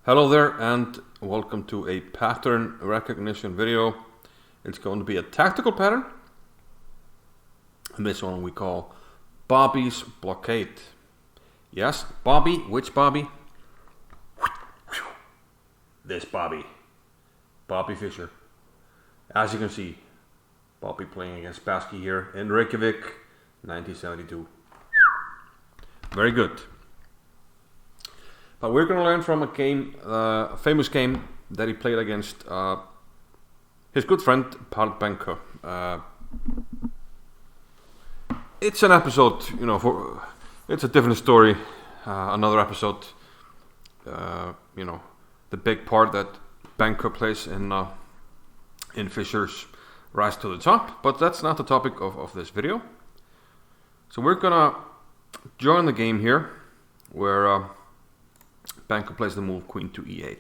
Hello there and welcome to a pattern recognition video. It's going to be a tactical pattern, and this one we call Bobby's Blockade. Yes, Bobby. Which Bobby? This Bobby. Bobby Fischer. As you can see, Bobby playing against Baski here in Reykjavik, 1972. Very good. But we're going to learn from a game, a famous game that he played against his good friend Fischer-Benko. It's an episode, it's a different story. Another episode, the big part that Benko plays in Fischer's rise to the top. But that's not the topic of this video. So we're gonna join the game here, where Benko plays the move queen to e8.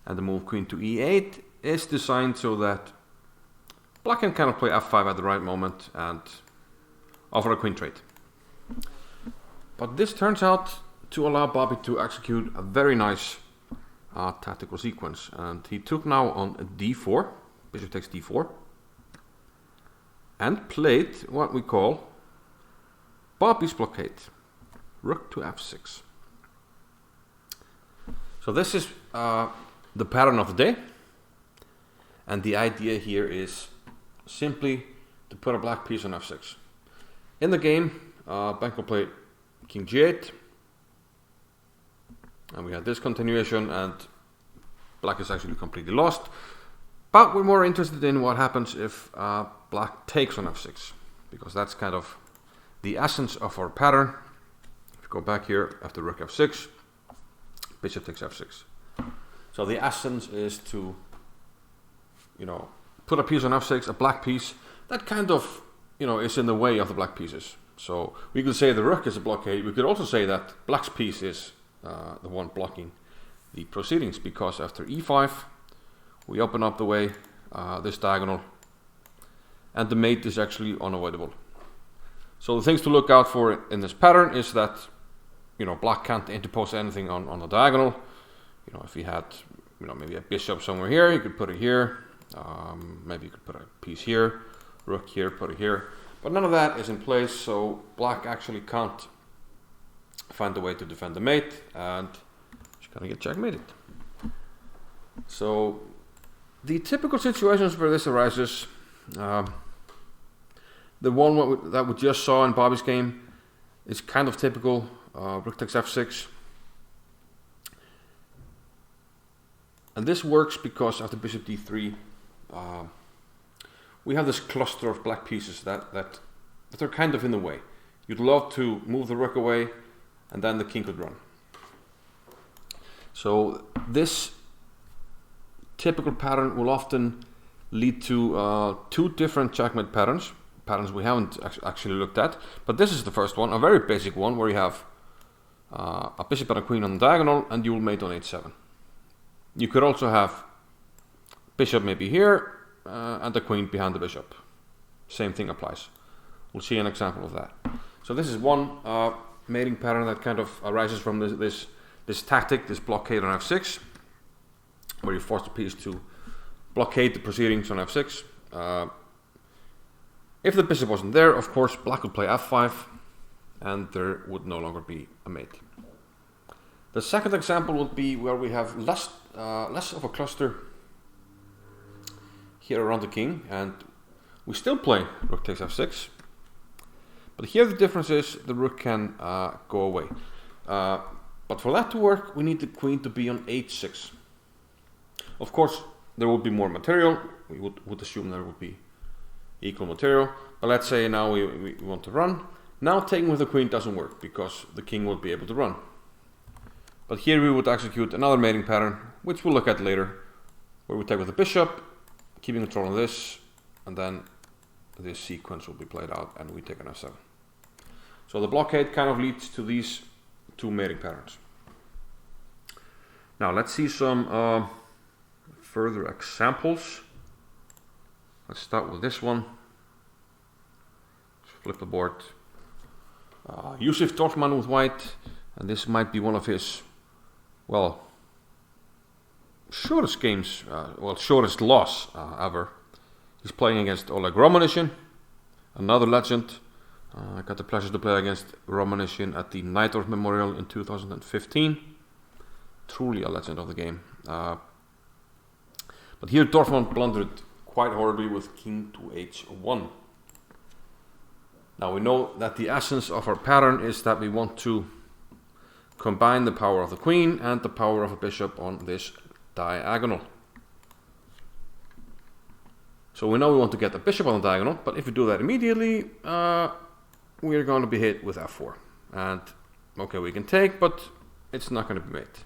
And the move queen to e8 is designed so that black can kind of play f5 at the right moment and offer a queen trade. But this turns out to allow Bobby to execute a very nice tactical sequence. And he took now on d4, bishop takes d4, and played what we call Bobby's Blockade, rook to f6. So this is the pattern of the day, and the idea here is simply to put a black piece on f6. In the game, Benko played king g8, and we had this continuation, and black is actually completely lost. But we're more interested in what happens if black takes on f6, because that's kind of the essence of our pattern. If you go back here after rook f6, bishop takes f6. So the essence is to, put a piece on f6, a black piece that kind of, is in the way of the black pieces. So we could say the rook is a blockade. We could also say that black's piece is the one blocking the proceedings, because after e5 we open up the way, this diagonal, and the mate is actually unavoidable. So the things to look out for in this pattern is that black can't interpose anything on the diagonal. If he had, maybe a bishop somewhere here, you could put it here. Maybe you could put a piece here, rook here, put it here. But none of that is in place, so black actually can't find a way to defend the mate, and she's gonna get checkmated. So the typical situations where this arises, the one that we just saw in Bobby's game is kind of typical. Rook takes f6, and this works because after bishop d3 we have this cluster of black pieces that are kind of in the way. You'd love to move the rook away, and then the king could run. So this typical pattern will often lead to two different checkmate patterns we haven't actually looked at, but this is the first one, a very basic one, where you have a bishop and a queen on the diagonal, and you will mate on h7. You could also have bishop maybe here, and the queen behind the bishop. Same thing applies. We'll see an example of that. So this is one mating pattern that kind of arises from this tactic, this blockade on f6, where you force the piece to blockade the proceedings on f6. If the bishop wasn't there, of course, black would play f5, and there would no longer be a mate. The second example would be where we have less of a cluster here around the king, and we still play rook takes f6, but here the difference is the rook can go away. But for that to work, we need the queen to be on h6. Of course, there would be more material. We would assume there would be equal material, but let's say now we want to run. Now taking with the queen doesn't work, because the king would be able to run. But here we would execute another mating pattern, which we'll look at later, where we take with the bishop, keeping control on this, and then this sequence will be played out, and we take an f7. So the blockade kind of leads to these two mating patterns. Now let's see some further examples. Let's start with this one. Flip the board. Yusuf Dorfman with white, and this might be one of his well, shortest shortest loss ever. He's playing against Oleg Romanishin, another legend. I got the pleasure to play against Romanishin at the Nighthorse Memorial in 2015. Truly a legend of the game. But here Dorfman blundered quite horribly with king to h1. Now we know that the essence of our pattern is that we want to combine the power of the queen and the power of a bishop on this diagonal. So we know we want to get a bishop on the diagonal, but if we do that immediately, we are going to be hit with f4. And okay, we can take, but it's not going to be mate.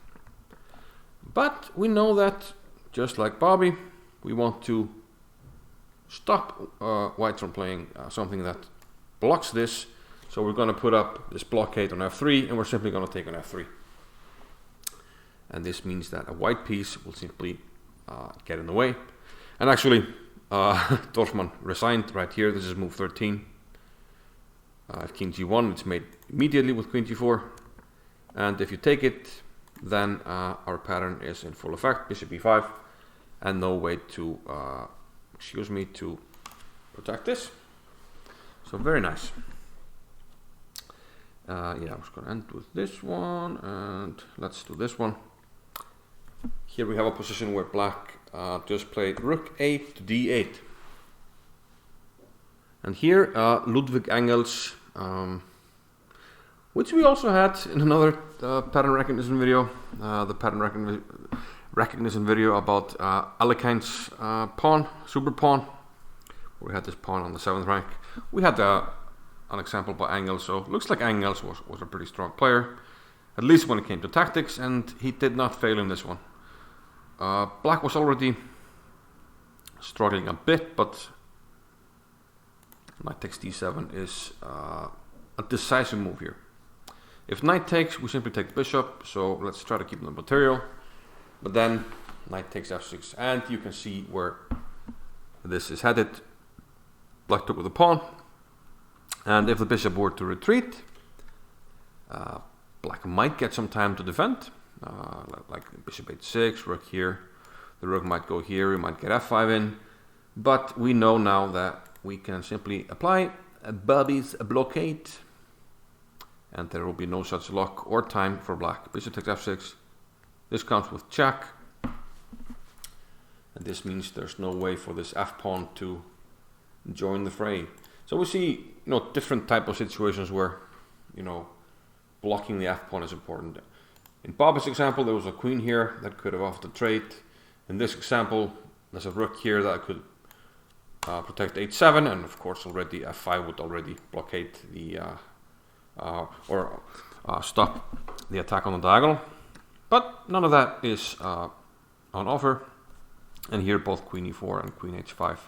But we know that, just like Bobby, we want to stop white from playing something that blocks this. So we're going to put up this blockade on f3, and we're simply going to take on f3. And this means that a white piece will simply get in the way. And actually, Dorfman resigned right here. This is move 13. At king g1, it's made immediately with queen g4. And if you take it, then our pattern is in full effect. Bishop e5, and no way to, to protect this. So very nice. Yeah, I was going to end with this one, and let's do this one. Here we have a position where black just played rook 8 to d8. And here Ludwig Engels, which we also had in another pattern recognition video, the pattern recognition video about Alekhine's pawn, super pawn. We had this pawn on the 7th rank. We had an example by Engels, so it looks like Engels was a pretty strong player, at least when it came to tactics, and he did not fail in this one. Black was already struggling a bit, but knight takes d7 is a decisive move here. If knight takes, we simply take the bishop, so let's try to keep the material. But then knight takes f6, and you can see where this is headed. Black took with the pawn, and if the bishop were to retreat, black might get some time to defend, like bishop h6, rook here. The rook might go here, we might get f5 in, but we know now that we can simply apply Bobby's blockade, and there will be no such luck or time for black. Bishop takes f6. This comes with check, and this means there's no way for this f-pawn to join the fray. So we see, different type of situations where, blocking the f-pawn is important. In Bobby's example, there was a queen here that could have offered a trade. In this example, there's a rook here that could protect h7, and of course already f5 would already blockade the stop the attack on the diagonal. But none of that is on offer, and here both queen e4 and queen h5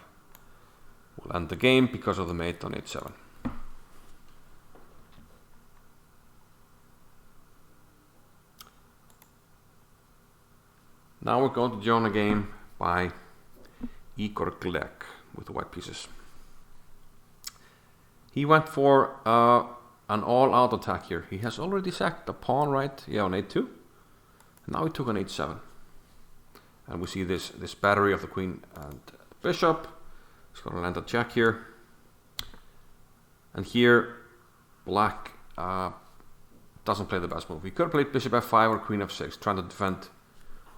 will end the game because of the mate on h7. Now we're going to join the game by Igor Glek with the white pieces. He went for an all-out attack here. He has already sacked the pawn, right? Yeah, on a2. And now he took on h7. And we see this battery of the queen and bishop. He's going to land a check here. And here, black doesn't play the best move. He could have played bishop f5 or queen f6, trying to defend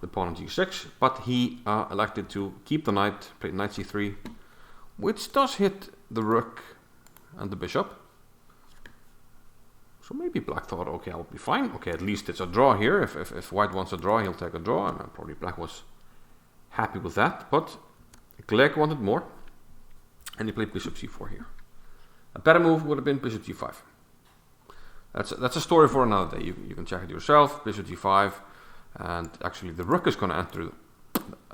the pawn on g6, but he elected to keep the knight, played knight c3, which does hit the rook and the bishop. So maybe black thought, okay, I'll be fine. Okay, at least it's a draw here. If white wants a draw, he'll take a draw, and probably black was happy with that. But Glek wanted more, and he played bishop c4 here. A better move would have been bishop g5. That's a story for another day. You can check it yourself. Bishop g5. And actually the rook is going to enter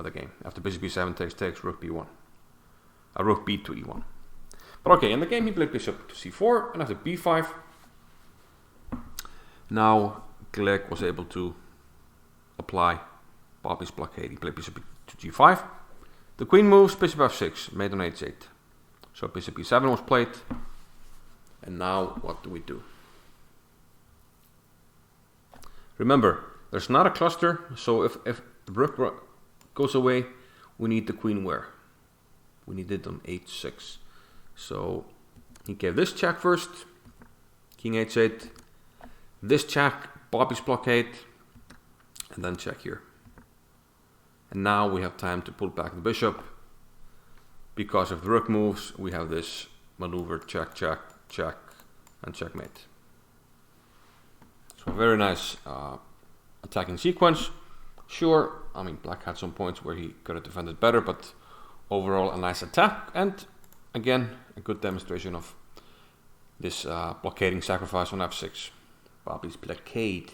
the game. After bishop b7 takes rook b1. Rook b to e1. But okay, in the game he played bishop to c4, and after b5, now Glek was able to apply Bobby's blockade. He played bishop to g5. The queen moves, bishop f6, mate on h8. So bishop e7 was played. And now what do we do? Remember, There's not a cluster, so if the rook goes away, we need the queen where? We need it on h6. So he gave this check first, king h8, this check, Bobby's blockade, and then check here. And now we have time to pull back the bishop. Because if the rook moves, we have this maneuver, check, check, check, and checkmate. So a very nice attacking sequence. Sure, I mean, black had some points where he could have defended better, but overall a nice attack, and again a good demonstration of this blockading sacrifice on f6. Bobby's blockade.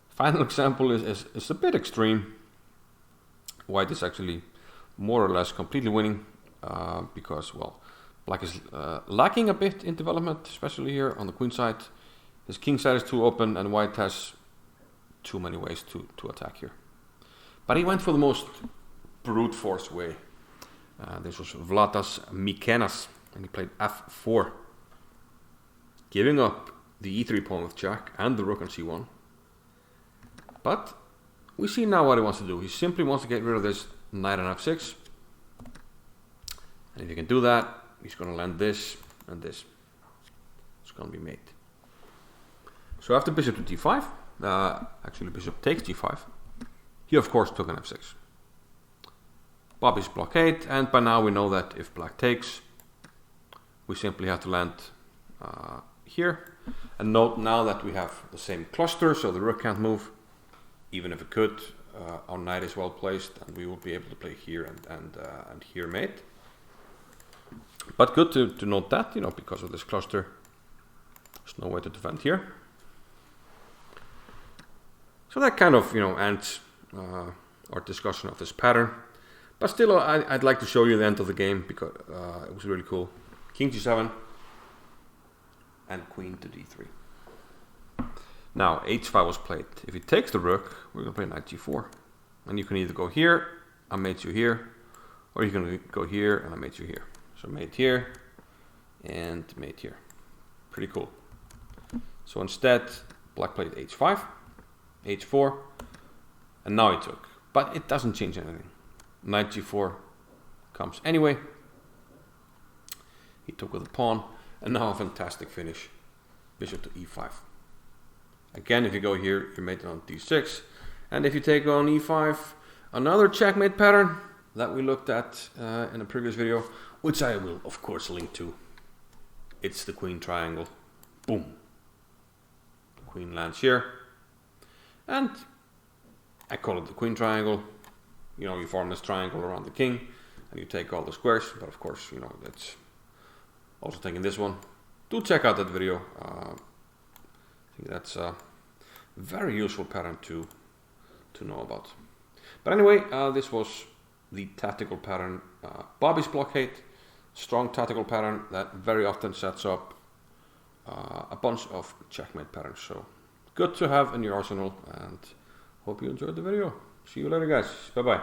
Final example is a bit extreme. White is actually more or less completely winning because, well, black is lacking a bit in development, especially here on the queen side. His king side is too open and white has too many ways to attack here. But he went for the most brute force way. This was Vladas Mikenas, and he played f4, giving up the e3 pawn with jack and the rook on c1. But we see now what he wants to do. He simply wants to get rid of this knight on f6. And if he can do that, he's going to land this and this. It's going to be mate. So after bishop to d5, actually bishop takes g5, he of course took an f6. Bobby's blockade, and by now we know that if black takes, we simply have to land here. And note now that we have the same cluster, so the rook can't move. Even if it could, our knight is well placed, and we will be able to play here and here mate. But good to note that, you know, because of this cluster, there's no way to defend here. So that kind of, you know, ends our discussion of this pattern. But still, I'd like to show you the end of the game because it was really cool. King g7 and queen to d3. Now h5 was played. If he takes the rook, we're going to play knight g4. And you can either go here, I mate you here, or you can go here and I mate you here. So mate here and mate here. Pretty cool. So instead, black played h5, h4, and now he took. But it doesn't change anything. Knight g4 comes anyway. He took with a pawn, and now a fantastic finish. Bishop to e5. Again, if you go here, you mate on d6, and if you take on e5, another checkmate pattern that we looked at in a previous video, which I will of course link to. It's the queen triangle. Boom. The queen lands here, and I call it the queen triangle. You know, you form this triangle around the king, and you take all the squares. But of course, you know, that's also taking this one. Do check out that video. I think that's a very useful pattern to know about. But anyway, this was the tactical pattern, Bobby's blockade. Strong tactical pattern that very often sets up a bunch of checkmate patterns. So good to have in your arsenal, and hope you enjoyed the video. See you later, guys. Bye bye.